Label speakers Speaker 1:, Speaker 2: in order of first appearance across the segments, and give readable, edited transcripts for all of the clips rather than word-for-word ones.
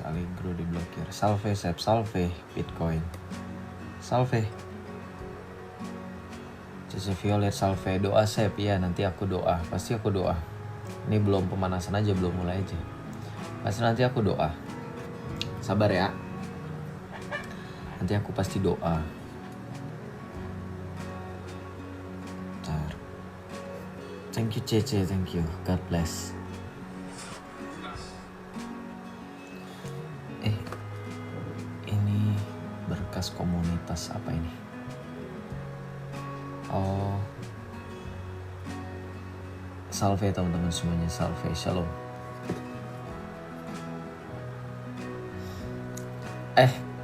Speaker 1: Allegro diblokir. Salve Sep, salve Bitcoin. Salve. Cici Violet, salve. Doa Sep, ya nanti aku doa. Pasti aku doa. Ini belum pemanasan aja, belum mulai aja. Pasti nanti aku doa. Sabar ya. Nanti aku pasti doa. Bentar. Thank you Cece, thank you. God bless. Ini berkas komunitas apa ini? Oh, salve teman-teman semuanya, salve, shalom.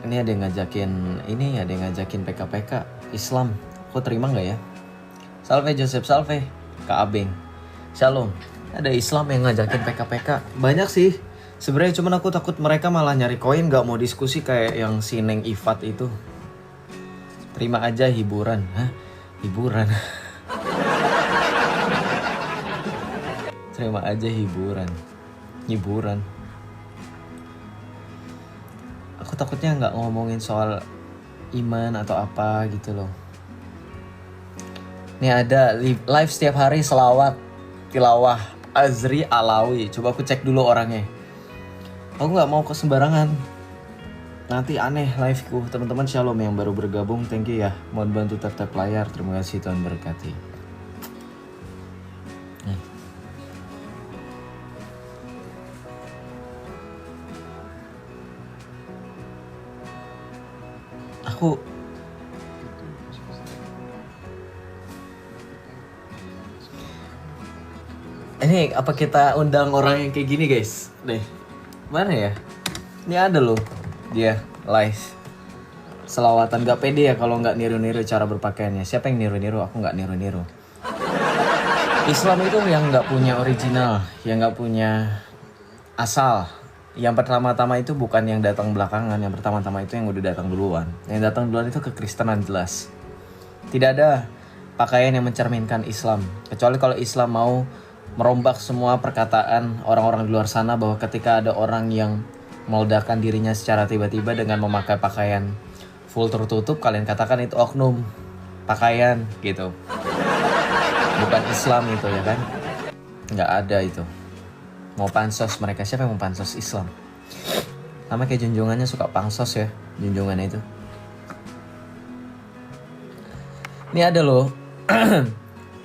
Speaker 1: Ini ada yang ngajakin PKPK Islam. Aku terima nggak ya? Salve Joseph, salve Kak Abeng, shalom. Ada Islam yang ngajakin PKPK. Banyak sih. Sebenarnya cuman aku takut mereka malah nyari koin, nggak mau diskusi kayak yang si Neng Ifat itu. Terima aja hiburan. Hah? Hiburan. Terima aja hiburan. Hiburan. Aku takutnya nggak ngomongin soal iman atau apa gitu loh. Nih ada live setiap hari selawat tilawah Azri Alawi. Coba aku cek dulu orangnya. Aku nggak mau ke sembarangan. Nanti aneh liveku. Teman-teman shalom yang baru bergabung, thank you ya. Mohon bantu tap layar. Terima kasih, Tuhan berkati. Nih. Aku ini apa kita undang orang yang kayak gini guys? Nih. Mana ya? Ini ada loh dia live selawatan. Gak pede ya kalau nggak niru-niru cara berpakaiannya. Siapa yang niru-niru? Aku nggak niru-niru. Islam itu yang nggak punya original, yang nggak punya asal. Yang pertama-tama itu bukan yang datang belakangan. Yang pertama-tama itu yang udah datang duluan. Yang datang duluan itu kekristenan jelas. Tidak ada pakaian yang mencerminkan Islam. Kecuali kalau Islam mau merombak semua perkataan orang-orang di luar sana bahwa ketika ada orang yang meledakan dirinya secara tiba-tiba dengan memakai pakaian full tertutup, kalian katakan itu oknum pakaian gitu. Bukan Islam itu ya kan. Nggak ada itu. Mau pansos mereka, siapa yang mau pansos Islam? Sama kayak junjungannya suka pansos ya, junjungannya itu. Ini ada loh.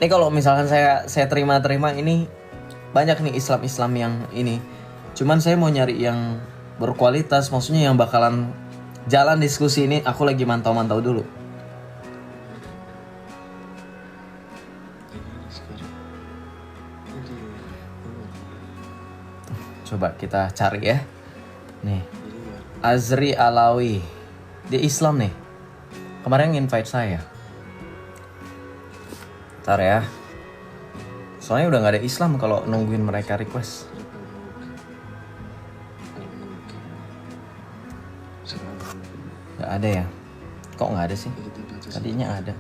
Speaker 1: Ini kalau misalkan saya terima ini banyak nih Islam yang ini. Cuman saya mau nyari yang berkualitas, maksudnya yang bakalan jalan diskusi ini. Aku lagi mantau dulu. Coba kita cari ya. Nih. Azri Alawi. Dia Islam nih. Kemarin invite saya. Ntar ya. Soalnya udah gak ada Islam kalau nungguin mereka request. Gak ada ya? Kok gak ada sih? Tadinya ada.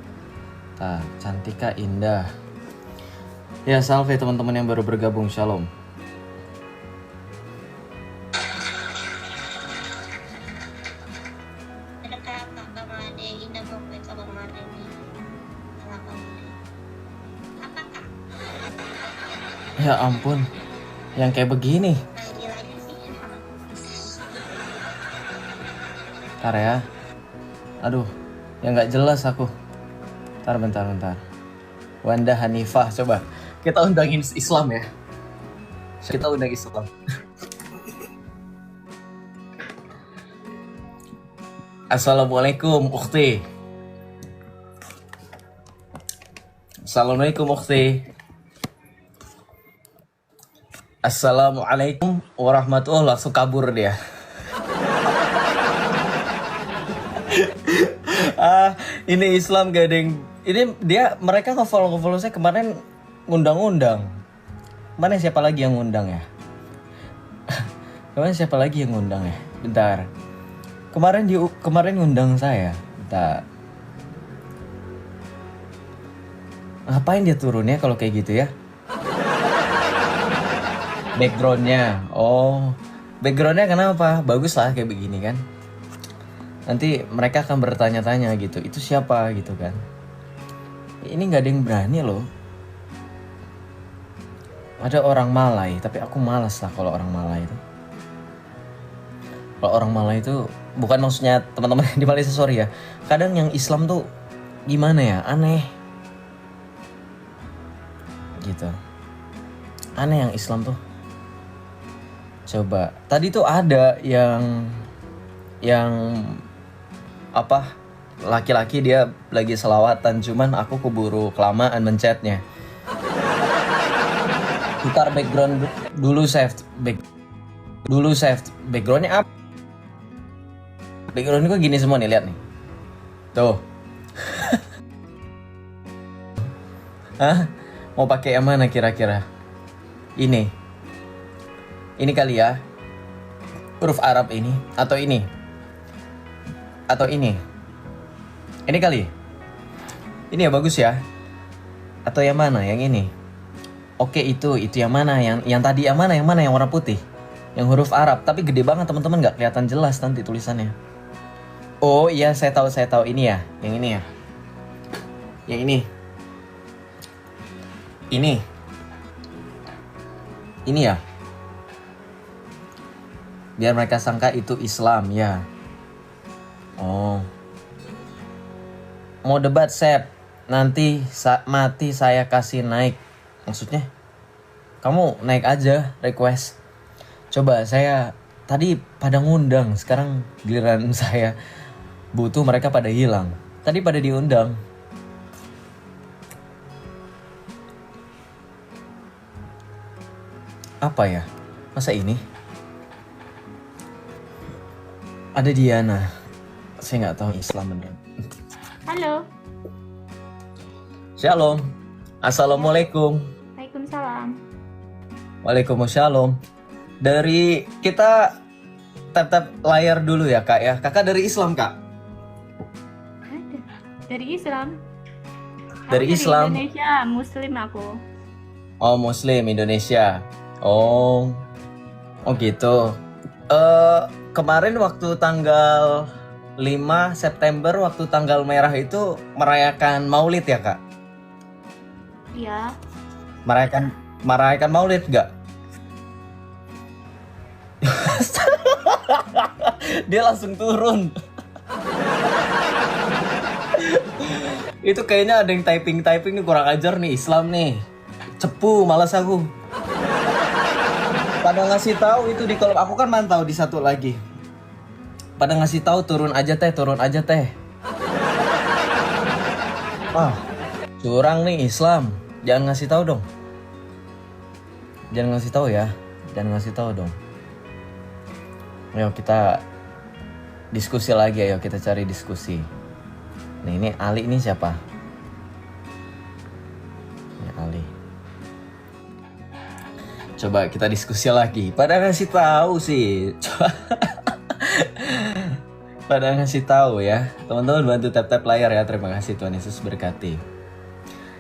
Speaker 1: Cantika Indah. Ya salve teman-teman yang baru bergabung, shalom. Ya ampun, yang kayak begini. Ntar ya. Aduh, yang gak jelas aku. Bentar. Wanda Hanifah, coba. Kita undangin Islam ya. Kita undang Islam. Assalamualaikum, ukhti. Assalamualaikum, ukhti. Assalamualaikum warahmatullahi. Langsung kabur dia. Ini Islam gak ada yang... Ini mereka nge-follow saya kemarin ngundang-undang. Mana siapa lagi yang ngundang ya? Kemarin siapa lagi yang ngundang ya? Bentar. Kemarin ngundang saya. Bentar. Ngapain dia turun ya kalau kayak gitu ya? Backgroundnya, oh Backgroundnya kenapa? Bagus lah kayak begini kan. Nanti mereka akan bertanya-tanya gitu, itu siapa gitu kan. Ini nggak ada yang berani loh. Ada orang Malay, tapi aku malas lah kalau orang Malay itu. Kalau orang Malay itu, bukan maksudnya teman-teman di Malaysia, sorry ya. Kadang yang Islam tuh gimana ya, aneh. Gitu. Aneh yang Islam tuh. Coba, tadi tuh ada yang apa, laki-laki dia lagi selawatan, cuman aku keburu kelamaan mencetnya. Putar background dulu, save backgroundnya apa? Backgroundnya kok gini semua nih, lihat nih. Tuh. Hah? Mau pakai yang mana kira-kira? Ini kali ya. Huruf Arab ini atau ini? Atau ini? Ini kali. Ini ya bagus ya. Atau yang mana? Yang ini. Oke, itu yang mana? Yang tadi yang mana? Yang mana yang warna putih? Yang huruf Arab, tapi gede banget teman-teman, nggak kelihatan jelas nanti tulisannya. Oh iya, saya tahu ini ya. Yang ini ya. Yang ini. Ini ya. Biar mereka sangka itu Islam ya. Oh. Mau debat, Sep? Nanti mati saya kasih naik. Maksudnya? Kamu naik aja, request. Coba, saya tadi pada ngundang, sekarang giliran saya butuh, mereka pada hilang. Tadi pada diundang. Apa ya? Masa ini? Ada Diana. Saya nggak tahu Islam beneran.
Speaker 2: Halo.
Speaker 1: Shalom. Assalamualaikum.
Speaker 2: Waalaikumsalam.
Speaker 1: Waalaikumsalam. Dari kita tap layar dulu ya kak ya. Kakak dari Islam kak?
Speaker 2: Ada. Dari Islam.
Speaker 1: Dari Islam.
Speaker 2: Indonesia, Muslim aku.
Speaker 1: Oh Muslim Indonesia. Oh gitu. Kemarin waktu tanggal 5 September, waktu tanggal merah itu merayakan Maulid ya kak?
Speaker 2: Iya.
Speaker 1: Merayakan Maulid gak? Dia langsung turun. Itu kayaknya ada yang typing nih, kurang ajar nih Islam nih. Cepu, malas aku. Pada ngasih tahu itu di kolom, aku kan mantau di satu lagi. Pada ngasih tahu turun aja teh. Ah, curang nih Islam. Jangan ngasih tahu dong. Jangan ngasih tahu dong. Ayo kita diskusi lagi, ayo kita cari diskusi. Nah ini Ali ini siapa? Ini Ali. Coba kita diskusi lagi. Pada ngasih tahu sih. Pada ngasih tahu ya. Teman-teman bantu tap layar ya. Terima kasih, Tuhan Yesus berkati.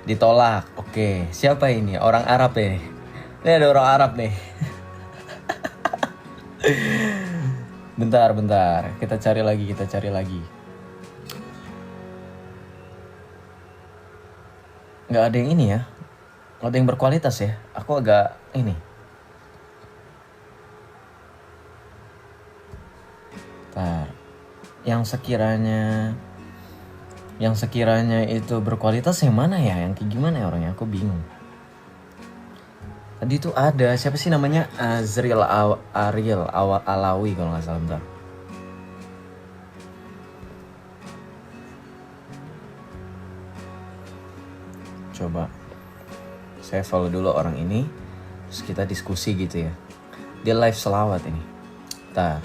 Speaker 1: Ditolak. Oke, siapa ini? Orang Arab ya. Ini ada orang Arab nih. Bentar. Kita cari lagi. Nggak ada yang ini ya. Nggak ada yang berkualitas ya. Aku agak ini. Bentar. Yang sekiranya itu berkualitas yang mana ya? Yang kayak gimana ya orangnya? Aku bingung. Tadi tuh ada, siapa sih namanya? Azril Ariel Alawi kalau nggak salah. Bentar. Coba saya follow dulu orang ini, terus kita diskusi gitu ya. Dia live selawat ini. Bentar.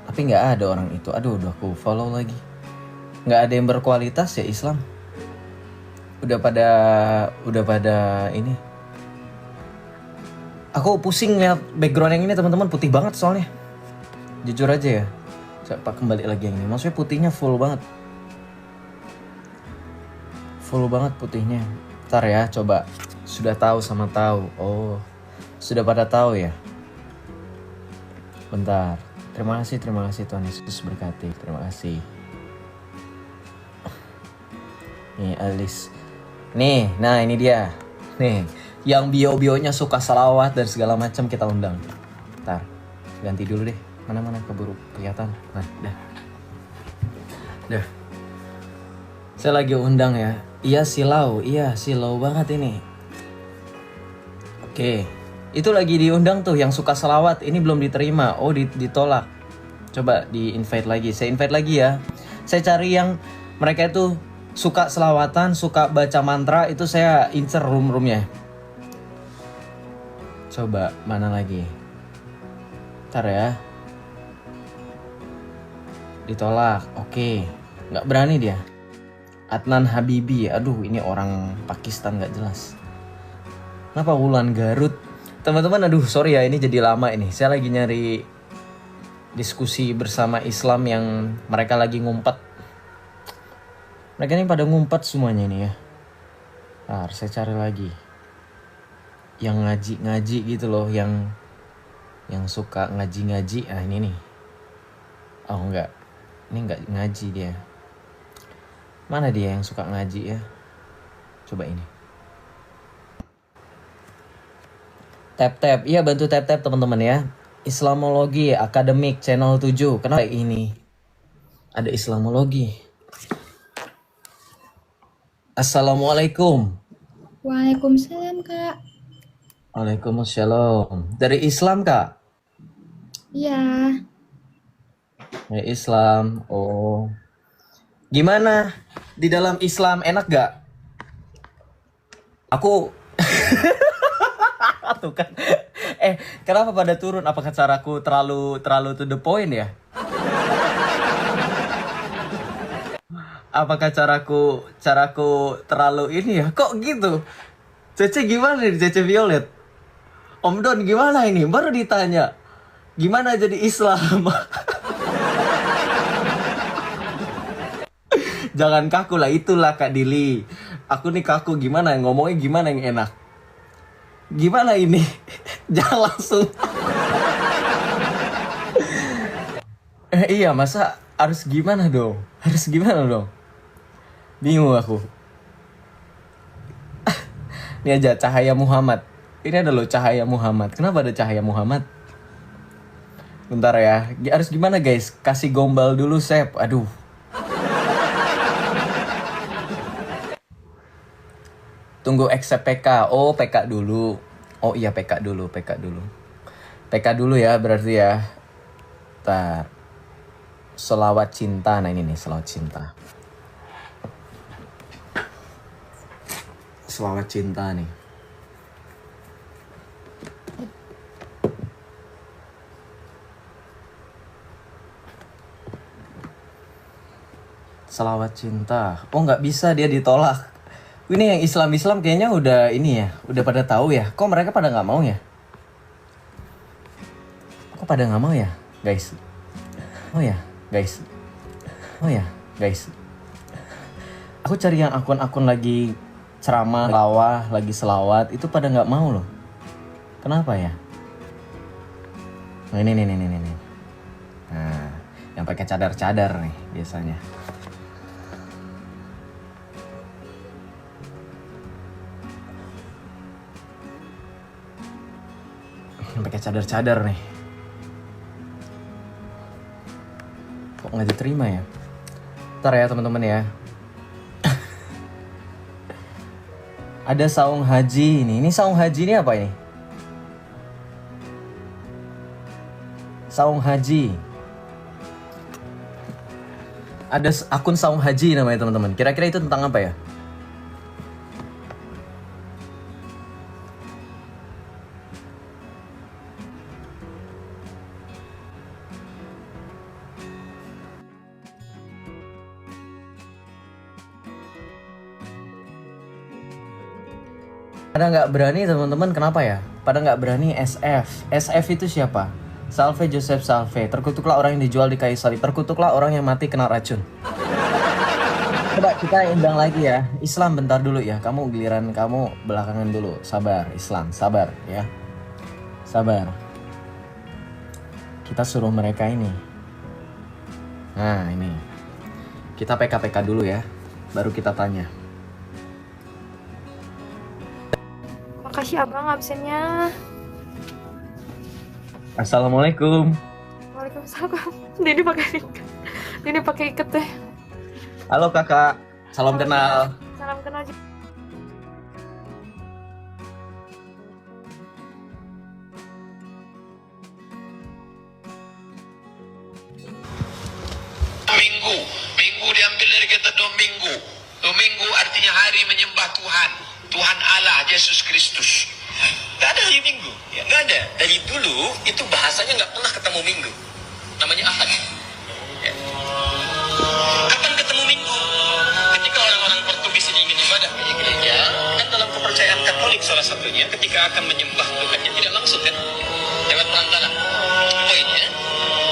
Speaker 1: Tapi nggak ada orang itu. Aduh, udah aku follow lagi. Nggak ada yang berkualitas ya Islam. Udah pada ini. Aku pusing lihat background yang ini teman-teman, putih banget soalnya. Jujur aja ya. Coba kembali lagi yang ini. Maksudnya putihnya full banget. Full banget putihnya. Ntar ya, coba. Sudah tahu sama tahu. Oh, Sudah pada tahu ya? Bentar. Terima kasih Tuhan Yesus berkati. Terima kasih. Nih Alice. Nih, nah ini dia. Nih, yang bio-bionya suka salawat dan segala macam kita undang. Ntar, ganti dulu deh. Mana-mana keburu kelihatan. Nah, dah. Saya lagi undang ya. Iya silau banget ini. Oke. Itu lagi diundang tuh yang suka selawat. Ini belum diterima. Oh ditolak. Coba di invite lagi. Saya invite lagi ya. Saya cari yang mereka itu suka selawatan, suka baca mantra. Itu saya incer room-roomnya. Coba mana lagi. Ntar ya. Ditolak. Oke. Nggak berani dia. Adnan Habibi. Aduh ini orang Pakistan nggak jelas. Kenapa Wulan Garut? Teman-teman, aduh sorry ya ini jadi lama ini. Saya lagi nyari diskusi bersama Islam yang mereka lagi ngumpet. Mereka ini pada ngumpet semuanya ini ya. Ntar saya cari lagi. Yang ngaji-ngaji gitu loh, yang suka ngaji-ngaji. Ah ini nih. Oh enggak. Ini enggak ngaji dia. Mana dia yang suka ngaji ya? Coba ini. Tap-tap, iya bantu tap-tap teman-teman ya. Islamologi Akademik channel 7. Kenapa ini? Ada Islamologi. Assalamualaikum.
Speaker 3: Waalaikumsalam, Kak.
Speaker 1: Waalaikumsalam. Dari Islam Kak?
Speaker 3: Iya.
Speaker 1: Dari Islam. Oh. Gimana? Di dalam Islam enak gak? Aku tuh kan. Kenapa pada turun? Apakah caraku terlalu to the point ya? Apakah caraku terlalu ini ya? Kok gitu? Cece gimana nih, Cece Violet? Om Don gimana ini? Baru ditanya. Gimana jadi Islam? Jangan kaku lah, itulah Kak Dili. Aku nih kaku, gimana ngomongnya, gimana yang enak? Gimana ini? Jangan langsung. Iya, masa harus gimana dong? Harus gimana dong? Bingung aku. Ini aja Cahaya Muhammad. Ini ada loh Cahaya Muhammad. Kenapa ada Cahaya Muhammad? Bentar ya. Harus gimana guys? Kasih gombal dulu, Sep. Aduh. Tunggu accept PK. Oh, PK dulu. Oh iya, PK dulu. PK dulu ya berarti ya. Ntar. Selawat cinta. Nah ini nih, selawat cinta. Selawat cinta nih. Selawat cinta. Oh nggak bisa, dia ditolak. Ini yang Islam kayaknya udah ini ya, udah pada tahu ya. Kok mereka pada nggak mau ya? Kok pada nggak mau ya, guys? Oh ya, guys. Aku cari yang akun-akun lagi ceramah, lawah, lagi selawat, itu pada nggak mau loh. Kenapa ya? Nah, ini. Nah, yang pakai cadar-cadar nih biasanya. Pakai cadar-cadar nih. Kok nggak diterima ya? Ntar ya teman-teman ya. Ada saung haji ini. Ini saung haji ini apa ini? Saung haji. Ada akun saung haji namanya teman-teman. Kira-kira itu tentang apa ya? Pada nggak berani teman-teman, kenapa ya? Pada nggak berani SF. SF itu siapa? Salve Joseph Salve. Terkutuklah orang yang dijual di kayu salib. Terkutuklah orang yang mati kena racun. Coba kita undang lagi ya. Islam bentar dulu ya. Kamu giliran kamu belakangan dulu. Sabar Islam, sabar ya. Sabar. Kita suruh mereka ini. Nah, ini. Kita PK-PK dulu ya. Baru kita tanya.
Speaker 4: Makasih abang absennya.
Speaker 1: Assalamualaikum.
Speaker 4: Waalaikumsalam. Ini pakai ikat deh.
Speaker 1: Halo kakak. Salam kenal.
Speaker 4: Salam kenal.
Speaker 5: Minggu diambil dari kata Domingo. Domingo artinya hari menyembah Tuhan. Tuhan Allah, Yesus Kristus. Gak ada hari Minggu. Ya, gak ada. Dari dulu itu bahasanya gak pernah ketemu Minggu. Namanya Ahad. Ya. Kapan ketemu Minggu? Ketika orang-orang Portugis ini ingin ibadah ke gereja, kan dalam kepercayaan Katolik salah satunya, ketika akan menyembah Tuhannya tidak langsung kan, lewat perantara. Poinnya,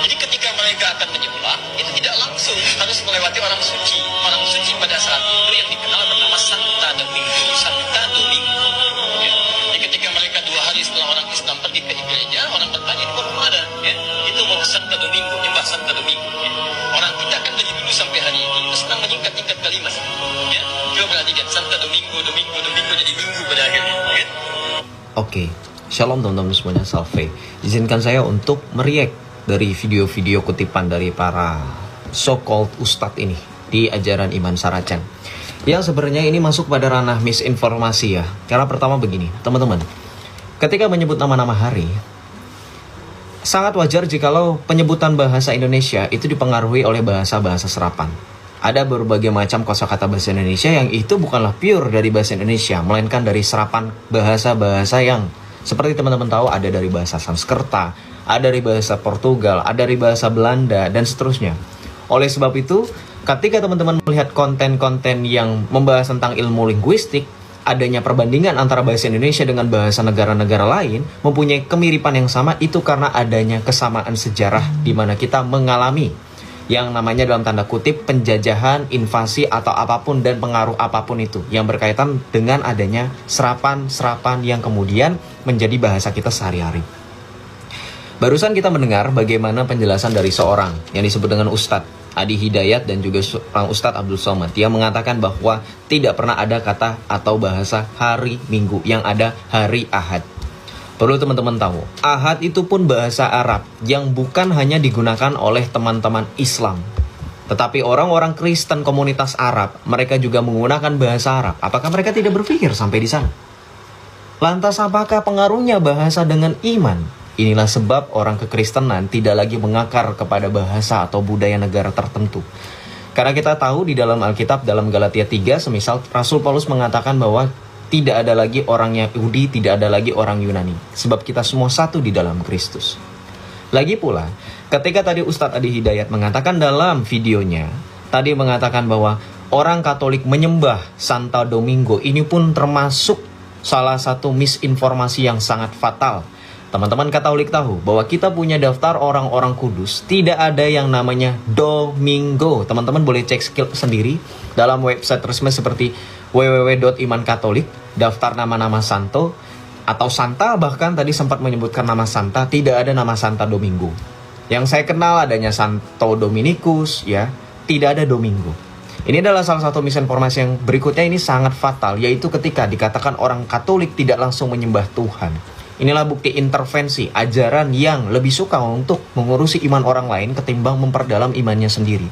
Speaker 5: jadi ketika mereka akan menyembah, itu tidak langsung harus melewati orang suci. Orang suci pada saat itu yang dikenal bernama Santa Domingo. Santa Domingo. Ya. Jadi ketika mereka 2 hari setelah orang Islam pergi ke gereja, orang bertanya di mana? Ya. Itu mau ke Santa Domingo, nyembah Santa Domingo. Ya. Orang kita kan dari dulu sampai hari ini itu sedang menyingkat-nyingkat kalimat. Ya. Coba perhatikan Santa Domingo, Domingo, Domingo jadi minggu pada akhirnya. Ya.
Speaker 1: Oke. Shalom teman-teman semuanya, salve. Izinkan saya untuk meriak dari video-video kutipan dari para so-called ustadz ini di ajaran Iman Saracen. Yang sebenarnya ini masuk pada ranah misinformasi ya. Karena pertama begini, teman-teman. Ketika menyebut nama-nama hari, sangat wajar jikalau penyebutan bahasa Indonesia itu dipengaruhi oleh bahasa-bahasa serapan. Ada berbagai macam kosakata bahasa Indonesia yang itu bukanlah pure dari bahasa Indonesia, melainkan dari serapan bahasa-bahasa yang seperti teman-teman tahu ada dari bahasa Sanskerta, ada dari bahasa Portugal, ada dari bahasa Belanda, dan seterusnya. Oleh sebab itu, ketika teman-teman melihat konten-konten yang membahas tentang ilmu linguistik, adanya perbandingan antara bahasa Indonesia dengan bahasa negara-negara lain, mempunyai kemiripan yang sama, itu karena adanya kesamaan sejarah di mana kita mengalami yang namanya dalam tanda kutip penjajahan, invasi, atau apapun dan pengaruh apapun itu yang berkaitan dengan adanya serapan-serapan yang kemudian menjadi bahasa kita sehari-hari. Barusan kita mendengar bagaimana penjelasan dari seorang yang disebut dengan Ustadz Adi Hidayat dan juga seorang Ustadz Abdul Somad yang mengatakan bahwa tidak pernah ada kata atau bahasa hari Minggu, yang ada hari Ahad. Perlu teman-teman tahu, Ahad itu pun bahasa Arab yang bukan hanya digunakan oleh teman-teman Islam, tetapi orang-orang Kristen komunitas Arab, mereka juga menggunakan bahasa Arab. Apakah mereka tidak berpikir sampai di sana? Lantas apakah pengaruhnya bahasa dengan iman? Inilah sebab orang kekristenan tidak lagi mengakar kepada bahasa atau budaya negara tertentu. Karena kita tahu di dalam Alkitab, dalam Galatia 3, semisal Rasul Paulus mengatakan bahwa tidak ada lagi orang Yahudi, tidak ada lagi orang Yunani. Sebab kita semua satu di dalam Kristus. Lagi pula, ketika tadi Ustadz Adi Hidayat mengatakan dalam videonya, tadi mengatakan bahwa orang Katolik menyembah Santa Domingo, ini pun termasuk salah satu misinformasi yang sangat fatal. Teman-teman Katolik tahu bahwa kita punya daftar orang-orang kudus, tidak ada yang namanya Domingo. Teman-teman boleh cek sendiri dalam website resmi seperti www.imankatolik, daftar nama-nama santo atau santa, bahkan tadi sempat menyebutkan nama santa, tidak ada nama Santa Domingo. Yang saya kenal adanya Santo Dominikus, ya, tidak ada Domingo. Ini adalah salah satu misinformasi yang berikutnya, ini sangat fatal, yaitu ketika dikatakan orang Katolik tidak langsung menyembah Tuhan. Inilah bukti intervensi ajaran yang lebih suka untuk mengurusi iman orang lain ketimbang memperdalam imannya sendiri.